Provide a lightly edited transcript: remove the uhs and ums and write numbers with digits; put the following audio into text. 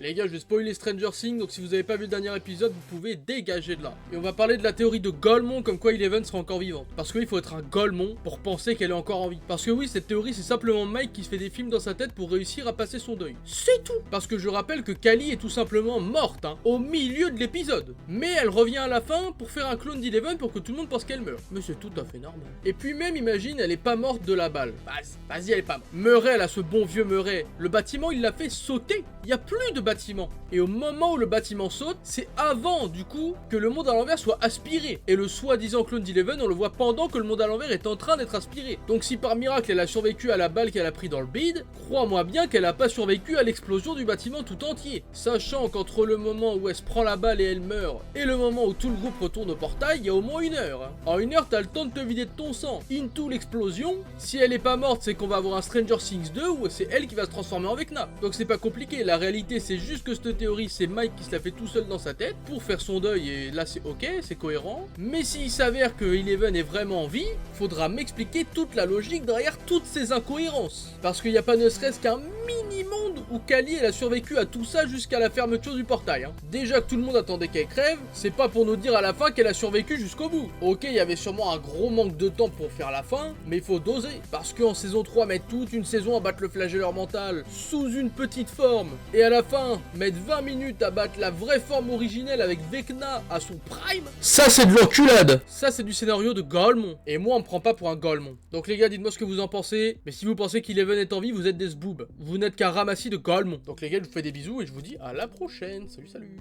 Les gars, je vais spoiler Stranger Things, donc si vous avez pas vu le dernier épisode, vous pouvez dégager de là. Et on va parler de la théorie de Golemont, comme quoi Eleven sera encore vivante. Parce qu'il faut être un Golemont pour penser qu'elle est encore en vie. Parce que oui, cette théorie, c'est simplement Mike qui se fait des films dans sa tête pour réussir à passer son deuil. C'est tout. Parce que je rappelle que Callie est tout simplement morte, hein, au milieu de l'épisode. Mais elle revient à la fin pour faire un clone d'Eleven pour que tout le monde pense qu'elle meurt. Mais c'est tout à fait normal. Et puis même, imagine, elle est pas morte de la balle. Vas-y, elle est pas morte. Murray, elle a ce bon vieux Murray. Le bâtiment, il l'a fait sauter. Il y a plus de bâtiment. Et au moment où le bâtiment saute, c'est avant, du coup, que le monde à l'envers soit aspiré. Et le soi-disant clone d'Eleven, on le voit pendant que le monde à l'envers est en train d'être aspiré. Donc si par miracle, elle a survécu à la balle qu'elle a pris dans le bide, crois-moi bien qu'elle a pas survécu à l'explosion du bâtiment tout entier. Sachant qu'entre le moment où elle se prend la balle et elle meurt, et le moment où tout le groupe retourne au portail, il y a au moins 1 heure. Hein. En 1 heure, t'as le temps de te vider de ton sang. Into l'explosion, si elle est pas morte, c'est qu'on va avoir un Stranger Things 2 où c'est elle qui va se transformer en Vecna. Donc c'est pas compliqué, la réalité c'est juste que cette théorie, c'est Mike qui se la fait tout seul dans sa tête pour faire son deuil, et là c'est ok, c'est cohérent. Mais s'il s'avère que Eleven est vraiment en vie, faudra m'expliquer toute la logique derrière toutes ces incohérences. Parce qu'il n'y a pas ne serait-ce qu'un mini-monde où Callie elle a survécu à tout ça jusqu'à la fermeture du portail. Hein. Déjà que tout le monde attendait qu'elle crève, c'est pas pour nous dire à la fin qu'elle a survécu jusqu'au bout. Ok, il y avait sûrement un gros manque de temps pour faire la fin, mais il faut doser. Parce qu'en saison 3, mettre toute une saison à battre le flagelleur mental sous une petite forme, et à la fin, mettre 20 minutes à battre la vraie forme originelle avec Vecna à son prime, ça c'est de l'enculade. Ça c'est du scénario de Golemont. Et moi on me prend pas pour un Golemont. Donc les gars, dites-moi ce que vous en pensez. Mais si vous pensez qu'Eleven est en vie, vous êtes des sboobs. Vous n'êtes qu'un ramassis de Golemont. Donc les gars, je vous fais des bisous et je vous dis à la prochaine. Salut, salut.